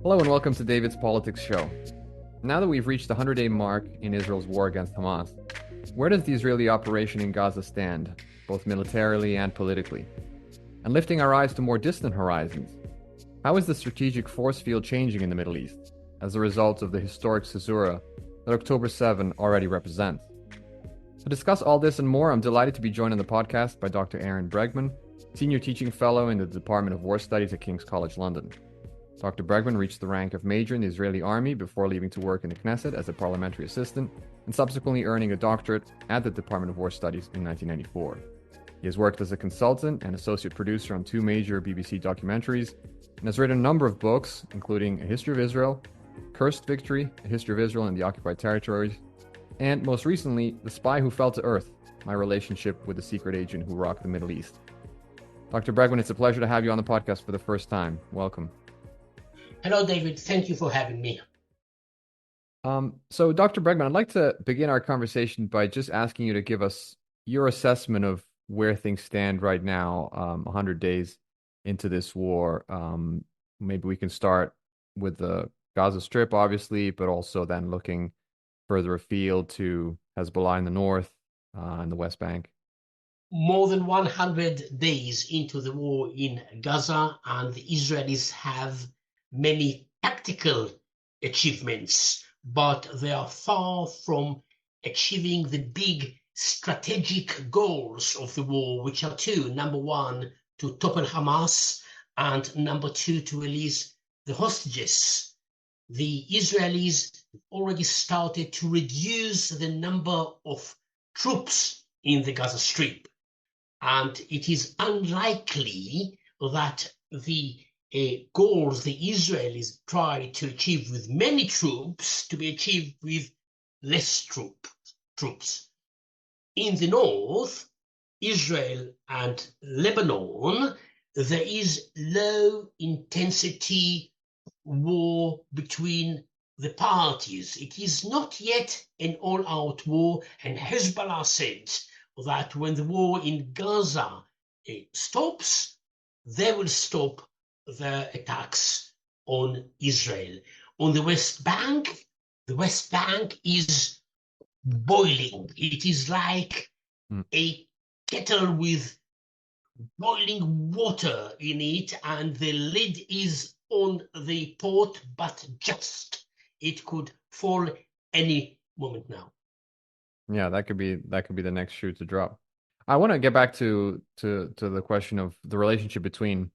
Hello and welcome to David's Politics Show. Now that we've reached the 100-day mark in Israel's war against Hamas, where does the Israeli operation in Gaza stand, both militarily and politically? And lifting our eyes to more distant horizons, how is the strategic force field changing in the Middle East as a result of the historic caesura that October 7 already represents? To discuss all this and more, I'm delighted to be joined on the podcast by Dr. Ahron Bregman, Senior Teaching Fellow in the Department of War Studies at King's College London. Dr. Bregman reached the rank of major in the Israeli army before leaving to work in the Knesset as a parliamentary assistant and subsequently earning a doctorate at the Department of War Studies in 1994. He has worked as a consultant and associate producer on 2 major BBC documentaries and has written a number of books, including A History of Israel, Cursed Victory, A History of Israel and the Occupied Territories, and most recently, The Spy Who Fell to Earth, My Relationship with the Secret Agent Who Rocked the Middle East. Dr. Bregman, it's a pleasure to have you on the podcast for the first time. Welcome. Hello, David. Thank you for having me. So, Dr. Bregman, I'd like to begin our conversation by just asking you to give us your assessment of where things stand right now, 100 days into this war. Maybe we can start with the Gaza Strip, obviously, but also then looking further afield to Hezbollah in the north and the West Bank. More than 100 days into the war in Gaza, and the Israelis have many tactical achievements, but they are far from achieving the big strategic goals of the war, which are 2. Number 1, to topple Hamas, and number 2, to release the hostages. The Israelis already started to reduce the number of troops in the Gaza Strip, and it is unlikely that the goals the Israelis try to achieve with many troops to be achieved with less troops. In the north, Israel and Lebanon, there is low intensity war between the parties. It is not yet an all-out war, and Hezbollah said that when the war in Gaza stops, they will stop the attacks on Israel. On the West Bank is boiling. It is like a kettle with boiling water in it, and the lid is on the pot, but just it could fall any moment now. Yeah, that could be the next shoe to drop. I want to get back to the question of the relationship between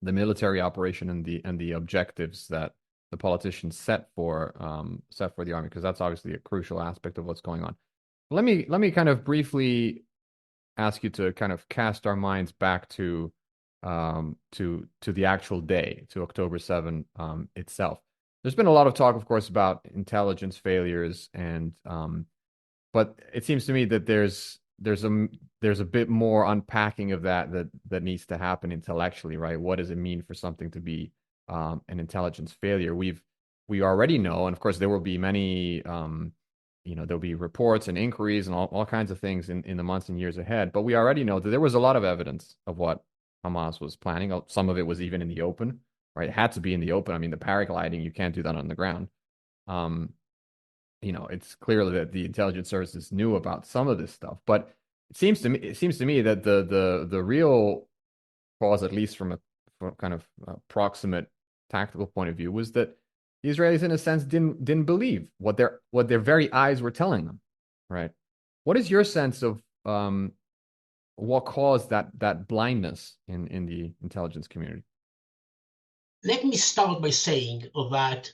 the military operation and the objectives that the politicians set for the army, because that's obviously a crucial aspect of what's going on. Let me kind of briefly ask you to kind of cast our minds back to the actual day, to October 7 itself. There's been a lot of talk, of course, about intelligence failures, and but it seems to me that there's a bit more unpacking of that needs to happen intellectually, right? What does it mean for something to be an intelligence failure? We already know, and of course there will be many, there'll be reports and inquiries and all kinds of things in the months and years ahead. But we already know that there was a lot of evidence of what Hamas was planning. Some of it was even in the open, right? It had to be in the open. I mean, the paragliding, you can't do that on the ground. It's clear that the intelligence services knew about some of this stuff, but it seems to me that the real cause, at least from kind of proximate tactical point of view, was that the Israelis, in a sense, didn't believe what their very eyes were telling them, right? What is your sense of what caused that blindness in the intelligence community? Let me start by saying that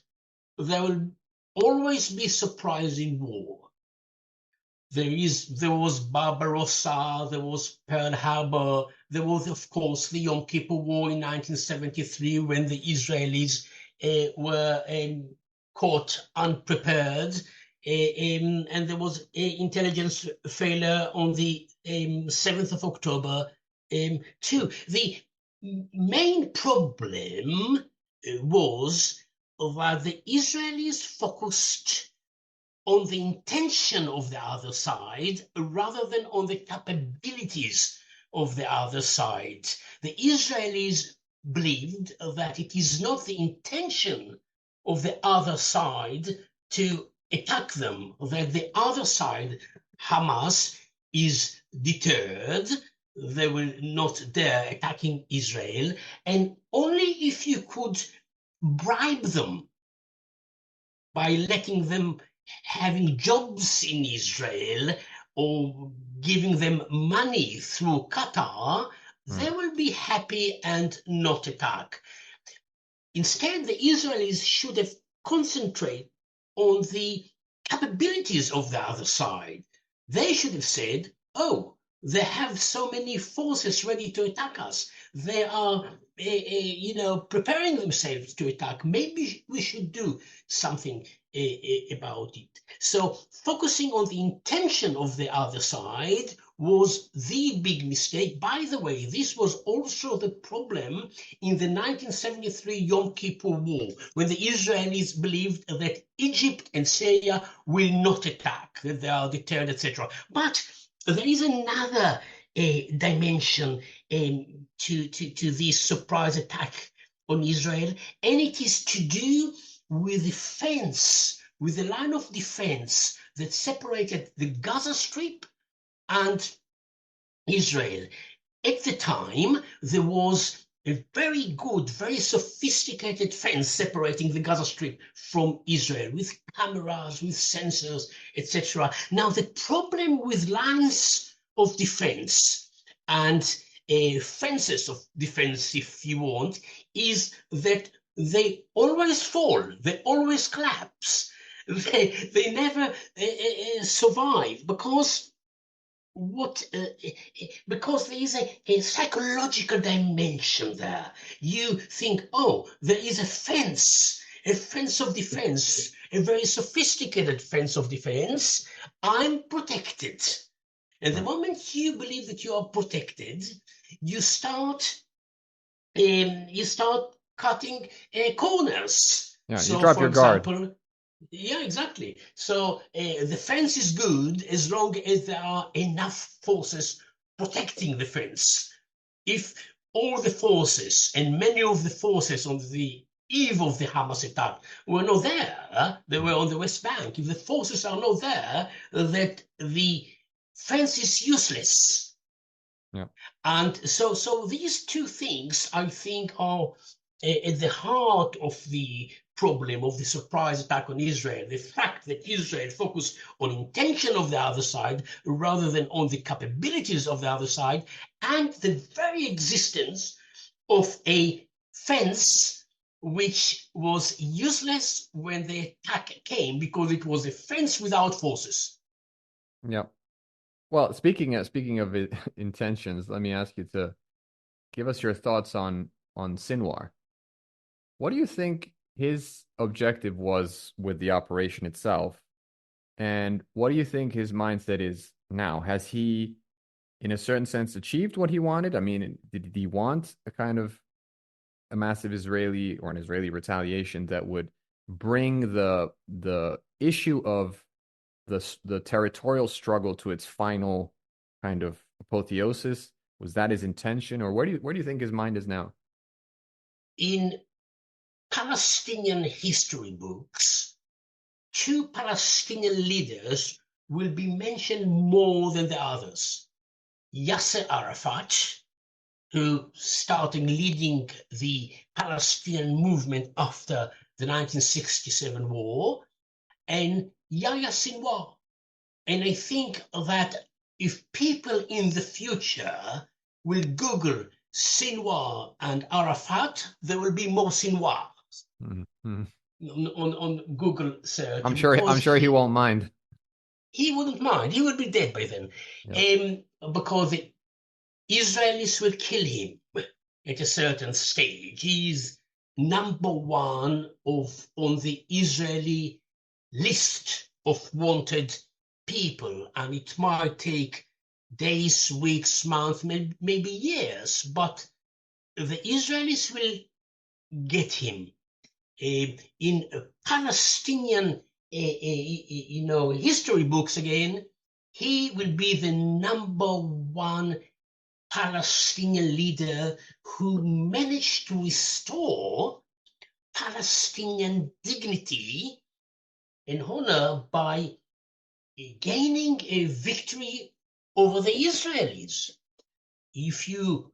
there will always be surprise in war. There was Barbarossa, there was Pearl Harbor, there was, of course, the Yom Kippur War in 1973 when the Israelis were caught unprepared, and there was intelligence failure on the 7th of October too. The main problem was that the Israelis focused on the intention of the other side rather than on the capabilities of the other side. The Israelis believed that it is not the intention of the other side to attack them, that the other side, Hamas, is deterred. They will not dare attacking Israel, and only if you could bribe them by letting them having jobs in Israel or giving them money through Qatar, they will be happy and not attack. Instead, the Israelis should have concentrated on the capabilities of the other side. They should have said, oh, they have so many forces ready to attack us. They are, preparing themselves to attack. Maybe we should do something about it. So focusing on the intention of the other side was the big mistake. By the way, this was also the problem in the 1973 Yom Kippur War, when the Israelis believed that Egypt and Syria will not attack, that they are deterred, etc. But there is another dimension to this surprise attack on Israel, and it is to do with the fence, with the line of defense that separated the Gaza Strip and Israel. At the time, there was a very good, very sophisticated fence separating the Gaza Strip from Israel, with cameras, with sensors, etc. Now, the problem with lines of defense and fences of defense, if you want, is that they always fall, they always collapse, they never survive, because because there is a psychological dimension there. You think, oh, there is a fence of defense, a very sophisticated fence of defense. I'm protected. And the moment you believe that you are protected, you start cutting corners. Yeah, so, you drop for your example, guard. Yeah, exactly. So the fence is good as long as there are enough forces protecting the fence. If all the forces and many of the forces on the eve of the Hamas attack were not there, they were on the West Bank. If the forces are not there, that the fence is useless. Yeah. And so these two things, I think, are at the heart of the problem of the surprise attack on Israel. The fact that Israel focused on intention of the other side rather than on the capabilities of the other side, and the very existence of a fence which was useless when the attack came, because it was a fence without forces. Yeah. Well, speaking of intentions, let me ask you to give us your thoughts on Sinwar. What do you think his objective was with the operation itself? And what do you think his mindset is now? Has he, in a certain sense, achieved what he wanted? I mean, did he want a kind of a massive Israeli or an Israeli retaliation that would bring the issue of the territorial struggle to its final kind of apotheosis? Was that his intention, or where do you think his mind is now? In Palestinian history books, two Palestinian leaders will be mentioned more than the others. Yasser Arafat, who started leading the Palestinian movement after the 1967 war, and Yahya Sinwar. And I think that if people in the future will Google Sinwar and Arafat, there will be more Sinwar Mm-hmm. on Google search. I'm sure he won't mind. He wouldn't mind. He would be dead by then. Because the Israelis will kill him at a certain stage. He's number one on the Israeli list of wanted people, and it might take days, weeks, months, maybe years, but the Israelis will get him. In Palestinian history books again, he will be the #1 Palestinian leader who managed to restore Palestinian dignity and honor by gaining a victory over the Israelis. If you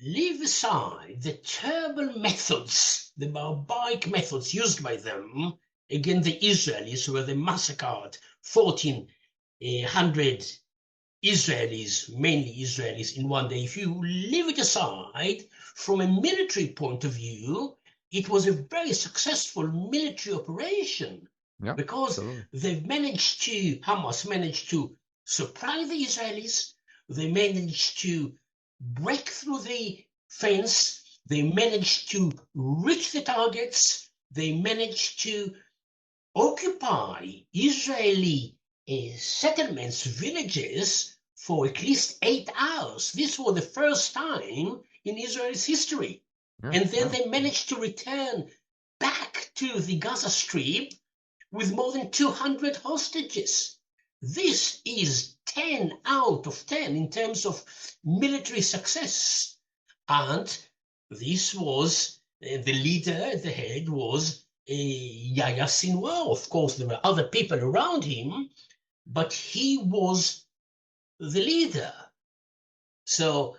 leave aside the terrible methods, the barbaric methods used by them against the Israelis, where they massacred 1,400 Israelis, mainly Israelis, in one day. If you leave it aside, from a military point of view, it was a very successful military operation, Yeah, because absolutely. Hamas managed to surprise the Israelis. They managed to break through the fence. They managed to reach the targets. They managed to occupy Israeli settlements, villages, for at least 8 hours. This was the first time in Israel's history. Yeah, And then yeah. they managed to return back to the Gaza Strip with more than 200 hostages. This is 10 out of 10 in terms of military success. And this was the leader at the head was Yahya Sinwar. Of course, there were other people around him, but he was the leader. So,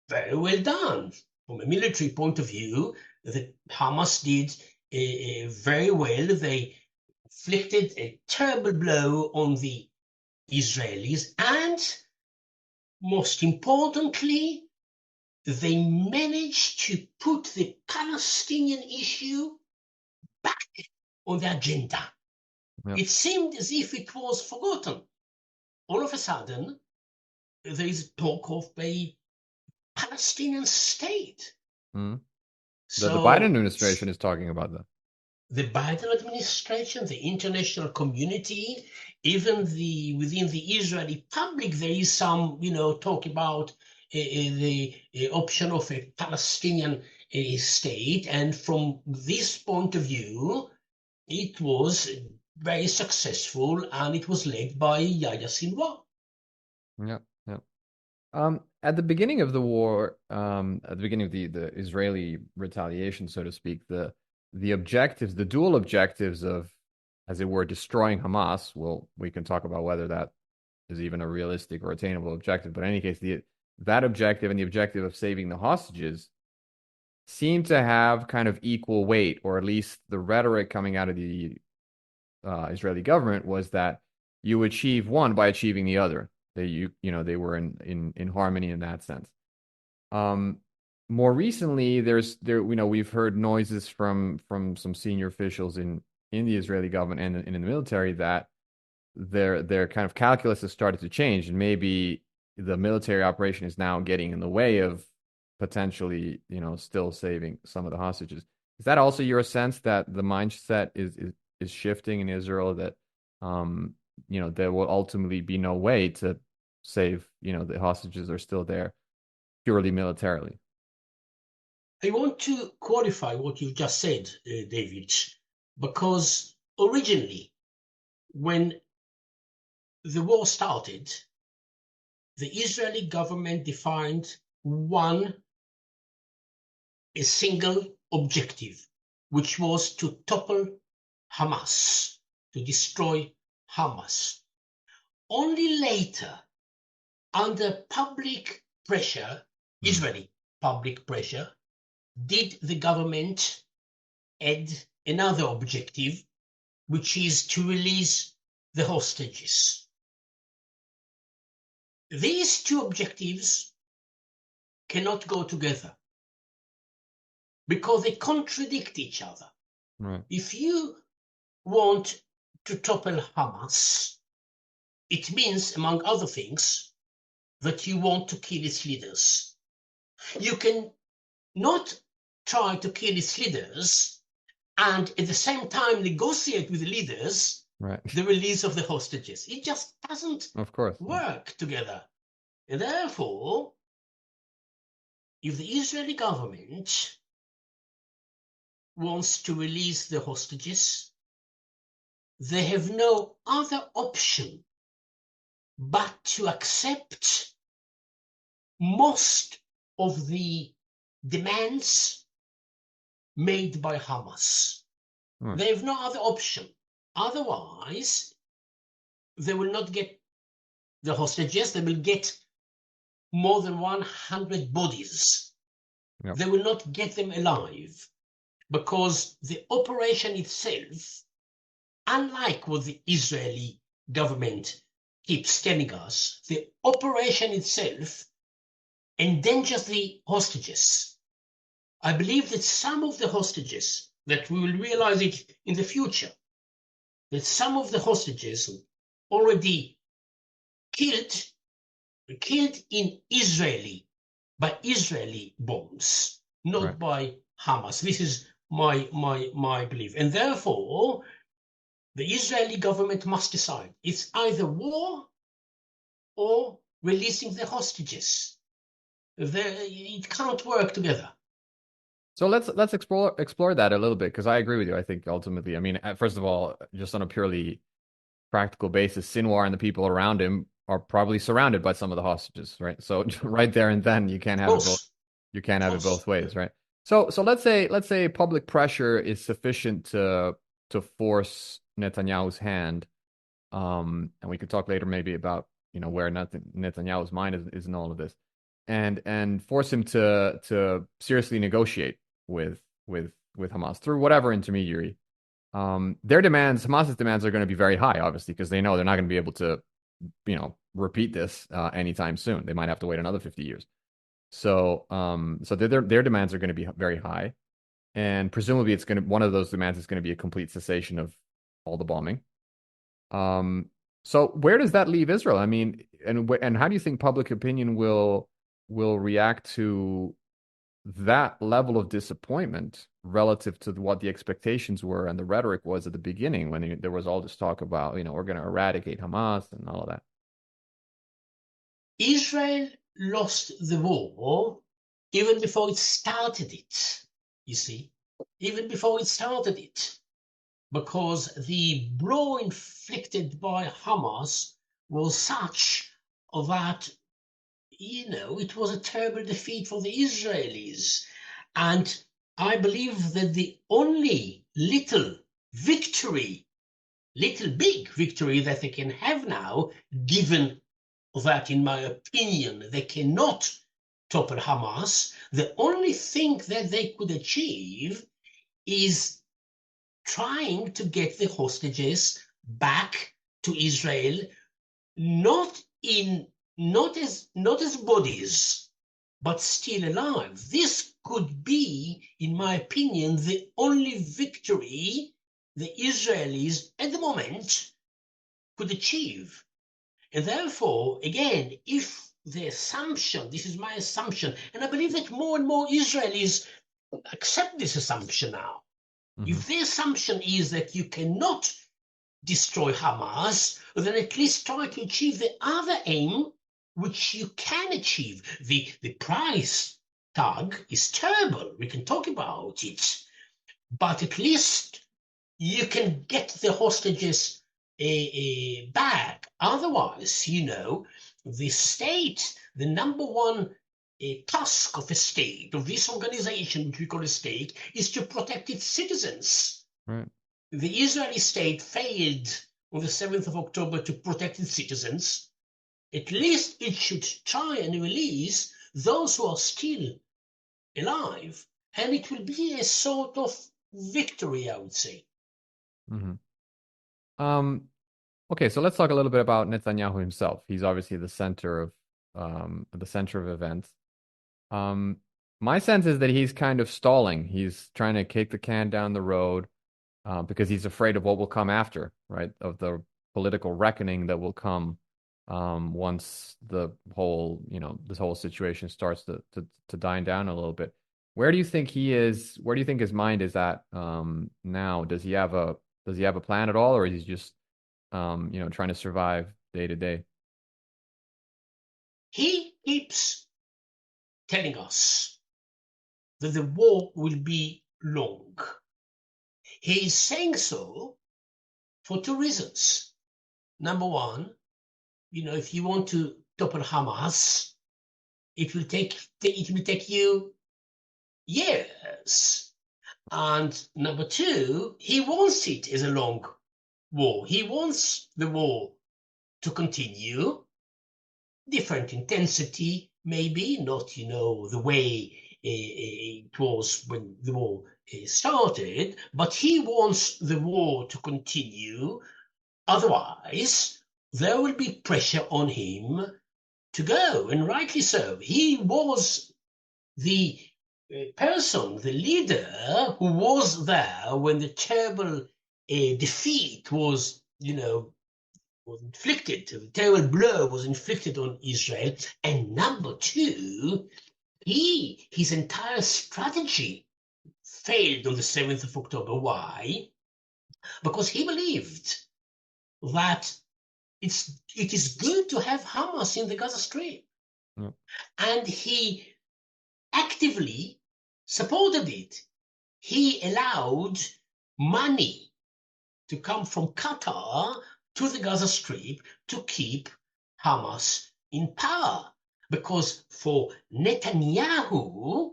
very well done. From a military point of view, the Hamas did very well. They inflicted a terrible blow on the Israelis, and most importantly, they managed to put the Palestinian issue back on the agenda. Yeah. It seemed as if it was forgotten. All of a sudden, there is talk of a Palestinian state. Mhm. The Biden So administration is talking about that. the Biden administration, the international community, even within the Israeli public, there is some, talk about the option of a Palestinian state. And from this point of view, it was very successful, and it was led by Yahya Sinwar. Yeah, yeah. At the beginning of the war, at the beginning of the Israeli retaliation, so to speak, the objectives, the dual objectives of, as it were, destroying Hamas. Well, we can talk about whether that is even a realistic or attainable objective. But in any case, the that objective and the objective of saving the hostages seem to have kind of equal weight, or at least the rhetoric coming out of the Israeli government was that you achieve one by achieving the other. They were in harmony in that sense. Um, More recently, we've heard noises from some senior officials in the Israeli government and in the military that their kind of calculus has started to change, and maybe the military operation is now getting in the way of potentially, still saving some of the hostages. Is that also your sense that the mindset is shifting in Israel, that um, there will ultimately be no way to save, the hostages are still there purely militarily? I want to qualify what you've just said, David, because originally, when the war started, the Israeli government defined a single objective, which was to topple Hamas, to destroy Hamas. Only later, under public pressure, Israeli public pressure, did the government add another objective, which is to release the hostages. These two objectives cannot go together because they contradict each other. Right. If you want to topple Hamas, it means, among other things, that you want to kill its leaders. You can not try to kill its leaders and at the same time negotiate with the leaders Right. the release of the hostages. It just doesn't Of course. work together. And therefore, if the Israeli government wants to release the hostages, they have no other option but to accept most of the demands made by Hamas. Hmm. They have no other option. Otherwise, they will not get the hostages. They will get more than 100 bodies. Yep. They will not get them alive because the operation itself, unlike what the Israeli government keeps telling us, the operation itself endangers the hostages. I believe that some of the hostages, that we will realize it in the future, that some of the hostages already killed in by Israeli bombs, Right. not by Hamas. This is my belief. And therefore, the Israeli government must decide. It's either war or releasing the hostages. It can't work together. So let's explore that a little bit because I agree with you. I think ultimately, I mean, first of all, just on a purely practical basis, Sinwar and the people around him are probably surrounded by some of the hostages, right? So right there and then you can't Of have it both. course, You can't of have it both course. ways, right? So let's say public pressure is sufficient to force Netanyahu's hand. And we could talk later maybe about where Netanyahu's mind is in all of this, and force him to seriously negotiate with with Hamas through whatever intermediary. Their demands, Hamas's demands, are going to be very high, obviously, because they know they're not going to be able to, repeat this anytime soon. They might have to wait another 50 years. So their demands are going to be very high, and presumably it's going to one of those demands is going to be a complete cessation of all the bombing. Um, so where does that leave Israel? I mean, and how do you think public opinion will react to that level of disappointment relative to what the expectations were and the rhetoric was at the beginning when there was all this talk about, we're going to eradicate Hamas and all of that. Israel lost the war even before it started it, you see, even before it started it, because the blow inflicted by Hamas was such that, it was a terrible defeat for the Israelis. And I believe that the only little big victory that they can have now, given that, in my opinion, they cannot topple Hamas, the only thing that they could achieve is trying to get the hostages back to Israel, not in not as bodies, but still alive. This could be, in my opinion, the only victory the Israelis at the moment could achieve. And therefore, again, if the assumption, this is my assumption, and I believe that more and more Israelis accept this assumption now. Hmm. If the assumption is that you cannot destroy Hamas, then at least try to achieve the other aim, which you can achieve. The price tag is terrible. We can talk about it. But at least you can get the hostages back. Otherwise, the state, the number one task of a state, of this organization, which we call a state, is to protect its citizens. Right. The Israeli state failed on the 7th of October to protect its citizens. At least it should try and release those who are still alive, and it will be a sort of victory, I would say. Hmm. Um, okay, so let's talk a little bit about Netanyahu himself. He's obviously the center of events. Um, my sense is that he's kind of stalling. He's trying to kick the can down the road because he's afraid of what will come after, right? Of the political reckoning that will come once the whole, this whole situation starts to die down a little bit. Where do you think he is? Where do you think his mind is at now? Does he have a plan at all, or is he just trying to survive day to day? He keeps telling us that the war will be long. He is saying so for two reasons. Number one, if you want to topple Hamas, it will take you years. And number two, he wants it as a long war. He wants the war to continue, different intensity, maybe not, the way it was when the war started, but he wants the war to continue. Otherwise, there will be pressure on him to go, and rightly so. He was the person, the leader, who was there when the terrible defeat was inflicted, a terrible blow was inflicted on Israel. And number two, his entire strategy failed on the 7th of October. Why? Because he believed that it is good to have Hamas in the Gaza Strip. Yeah. And he actively supported it. He allowed money to come from Qatar to the Gaza Strip to keep Hamas in power. Because for Netanyahu,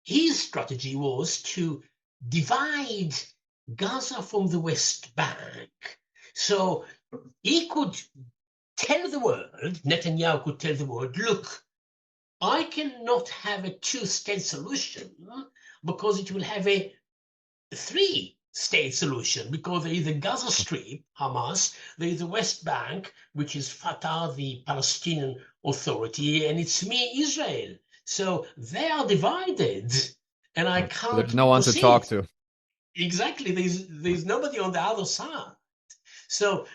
his strategy was to divide Gaza from the West Bank. So he could tell the world, Netanyahu could tell the world, look, I cannot have a two-state solution because it will have a three-state solution, because there is the Gaza Strip, Hamas, there is the West Bank, which is Fatah, the Palestinian Authority, and it's me, Israel. So they are divided, and I can't There's no one proceed. to talk to. Exactly. There's nobody on the other side. So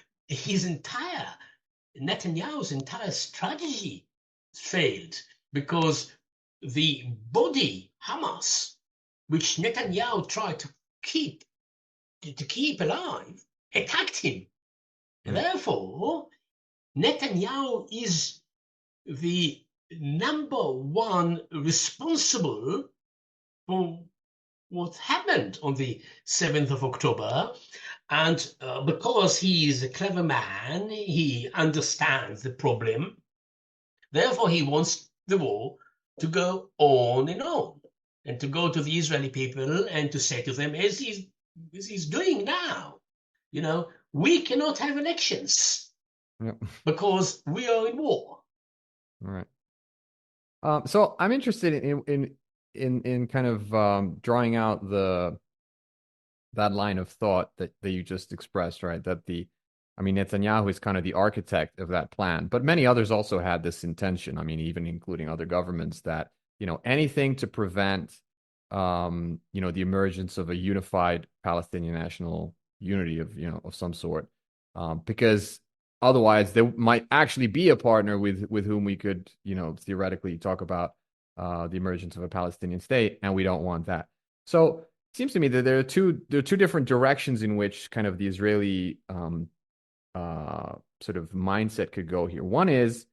Netanyahu's entire strategy failed, because the body Hamas, which Netanyahu tried to keep alive, attacked him. And therefore, Netanyahu is the number one responsible for what happened on the 7th of October. And because he is a clever man, he understands the problem. Therefore, he wants the war to go on, and to go to the Israeli people and to say to them, as he's doing now, we cannot have elections because we are in war. All right. So I'm interested in kind of drawing out that line of thought that you just expressed, right? Netanyahu is kind of the architect of that plan, but many others also had this intention. Even including other governments, that, anything to prevent, the emergence of a unified Palestinian national unity of some sort, because otherwise there might actually be a partner with whom we could, theoretically talk about the emergence of a Palestinian state, and we don't want that. So it seems to me that there are two different directions in which kind of the Israeli sort of mindset could go here. One is,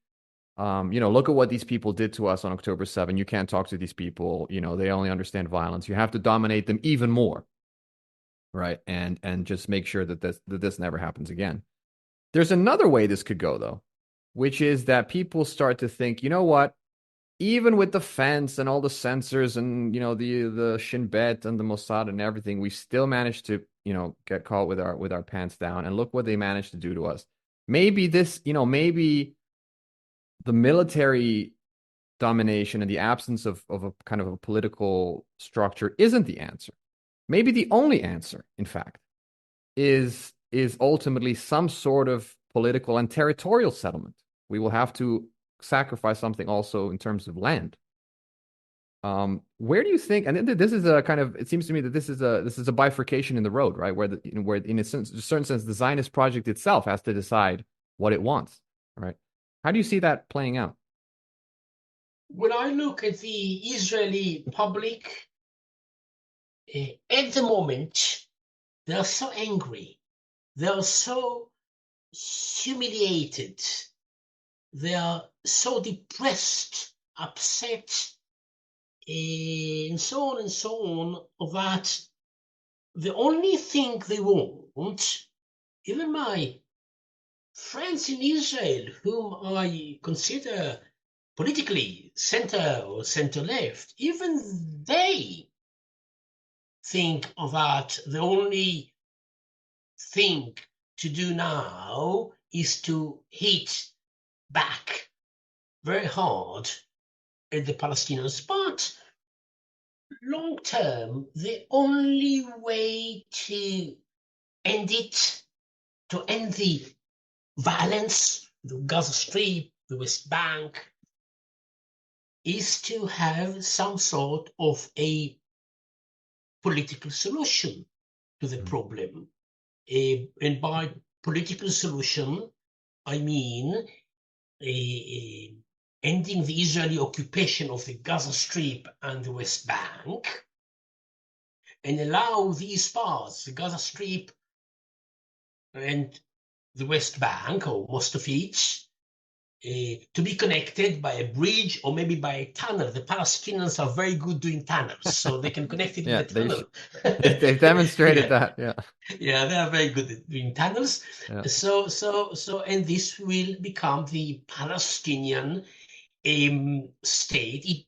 look at what these people did to us on October 7. You can't talk to these people. They only understand violence. You have to dominate them even more, right? And just make sure that this never happens again. There's another way this could go, though, which is that people start to think, you know what? Even with the fence and all the sensors and, the Shin Bet and the Mossad and everything, we still managed to, get caught with our pants down. And look what they managed to do to us. Maybe maybe the military domination and the absence of a kind of a political structure isn't the answer. Maybe the only answer, in fact, is ultimately some sort of political and territorial settlement. We will have to sacrifice something also in terms of land. Where do you think? And this is a kind of. It seems to me that this is a bifurcation in the road, right? Where in a certain sense, the Zionist project itself has to decide what it wants, right? How do you see that playing out? When I look at the Israeli public, at the moment, they are so angry. They are so humiliated. They are so depressed, upset, and so on, that the only thing they want even my friends in Israel, whom I consider politically center or center left, even they think that the only thing to do now is to hit back very hard at the Palestinians. But long term, the only way to end it, to end the violence, the Gaza Strip, the West Bank, is to have some sort of a political solution to the problem. And by political solution, I mean ending the Israeli occupation of the Gaza Strip and the West Bank, and allow these parts, the Gaza Strip and the West Bank, or most of it, to be connected by a bridge or maybe by a tunnel. The Palestinians are very good doing tunnels, so they can connect it Yeah, with a tunnel. they've demonstrated Yeah. that. Yeah. Yeah, they are very good at doing tunnels. Yeah. So, and this will become the Palestinian state. It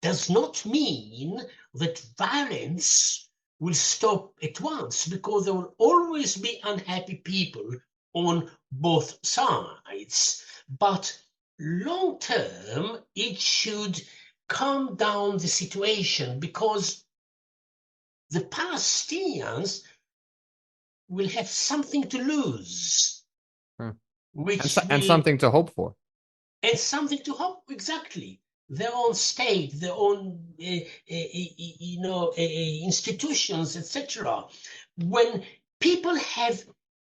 does not mean that violence will stop at once, because there will always be unhappy people on both sides. But long term, it should calm down the situation, because the Palestinians will have something to lose, Sure. which And will, something to hope for. and something to hope, exactly. Their own state, their own, institutions, etc. When people have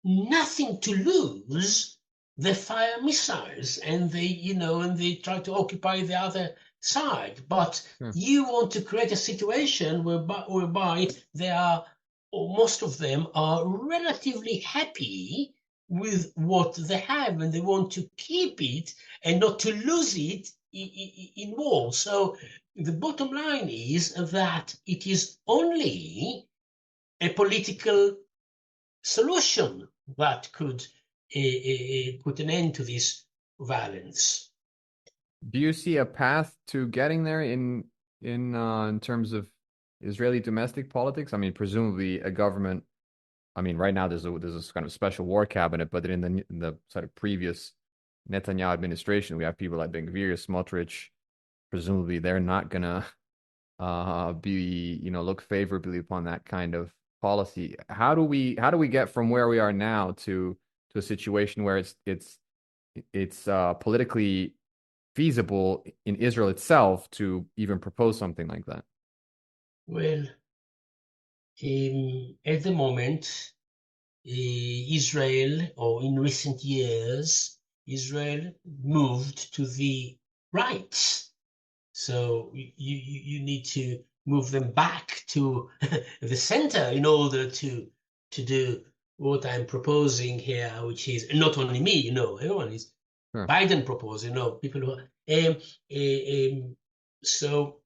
nothing to lose, they fire missiles and they try to occupy the other side. But Sure. you want to create a situation whereby they are, or most of them are, relatively happy with what they have, and they want to keep it and not to lose it in war. So the bottom line is that it is only a political solution that could put an end to this violence. Do you see a path to getting there in terms of Israeli domestic politics? I mean, presumably a government. I mean, right now there's this kind of special war cabinet, but in the sort of previous Netanyahu administration, we have people like Ben-Gvir, Smotrich. Presumably, they're not gonna be look favorably upon that kind of policy. How do we get from where we are now to a situation where it's politically feasible in Israel itself to even propose something like that? Well, at the moment, Israel, or in recent years, Israel moved to the right. So you need to move them back to the center in order to do what I'm proposing here, which is not only me, everyone is. Sure. Biden proposed, people who so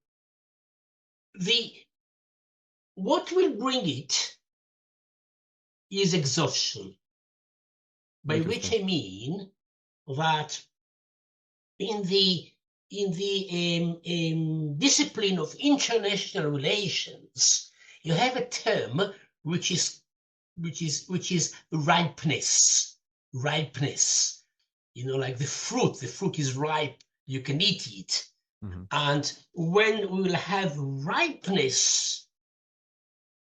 what will bring it is exhaustion, by which I mean that in the discipline of international relations, you have a term which is ripeness. Ripeness, like the fruit is ripe, you can eat it. Mm-hmm. And when we will have ripeness,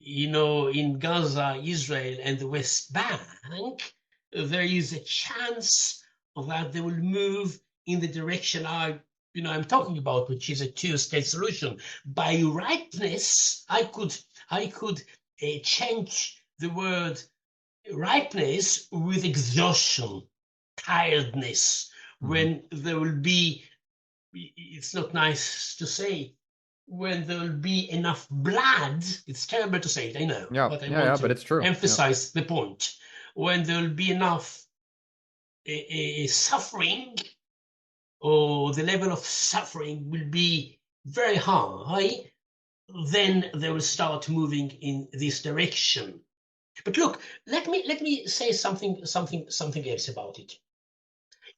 in Gaza, Israel, and the West Bank, there is a chance that they will move in the direction I'm talking about, which is a two-state solution. By ripeness, I could change the word ripeness with exhaustion, tiredness, when there will be, it's not nice to say, when there will be enough blood. It's terrible to say it, I know, but I want but it's true. to emphasize the point. When there will be enough suffering, or the level of suffering will be very high, then they will start moving in this direction. But look, let me say something else about it.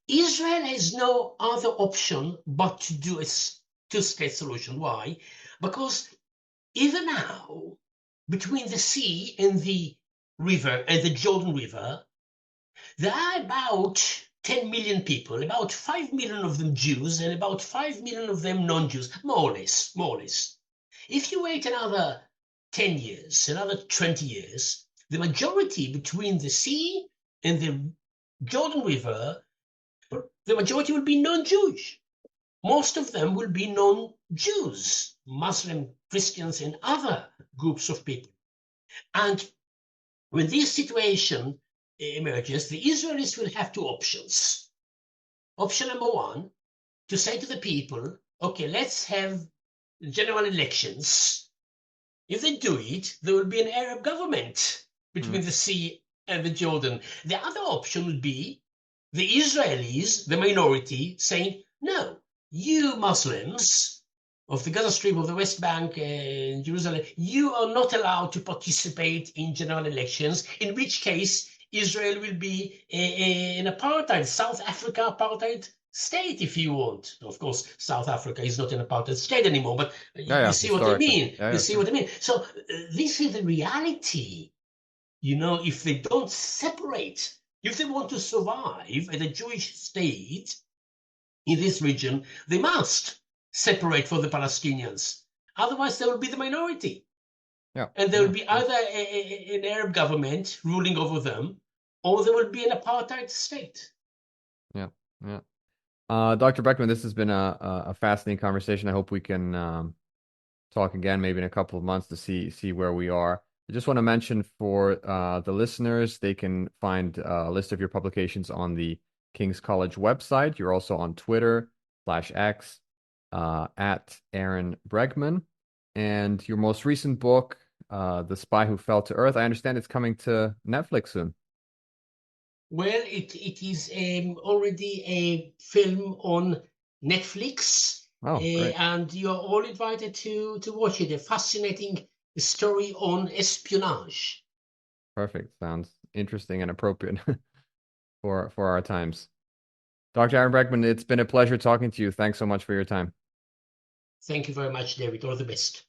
Israel has no other option but to do a two-state solution. Why? Because even now, between the sea and the river and the Jordan River, there are about 10 million people, about 5 million of them Jews and about 5 million of them non-Jews, more or less, more or less. If you wait another 10 years, another 20 years, the majority between the sea and the Jordan River, the majority will be non-Jewish. Most of them will be non-Jews, Muslim, Christians, and other groups of people. And when this situation emerges, the Israelis will have two options. Option number one, to say to the people, okay, let's have general elections. If they do it, there will be an Arab government between the sea and the Jordan. The other option would be the Israelis, the minority, saying, no, you Muslims of the Gaza Strip, of the West Bank and Jerusalem, you are not allowed to participate in general elections, in which case Israel will be an apartheid, South Africa apartheid state, if you want. Of course, South Africa is not an apartheid state anymore, but you see what I mean. You see what I mean. So this is the reality. You know, if they don't separate, if they want to survive as a Jewish state in this region, they must separate for the Palestinians. Otherwise, they will be the minority. And there will be either an Arab government ruling over them, or there will be an apartheid state. Yeah. Dr. Bregman, this has been a fascinating conversation. I hope we can talk again maybe in a couple of months to see where we are. I just want to mention for the listeners, they can find a list of your publications on the King's College website. You're also on Twitter/X at Ahron Bregman. And your most recent book, The Spy Who Fell to Earth, I understand it's coming to Netflix soon. Well, it is already a film on Netflix. Oh, great. And you're all invited to watch it. A fascinating story on espionage. Perfect. Sounds interesting and appropriate for our times. Dr. Ahron Bregman, it's been a pleasure talking to you. Thanks so much for your time. Thank you very much, David. All the best.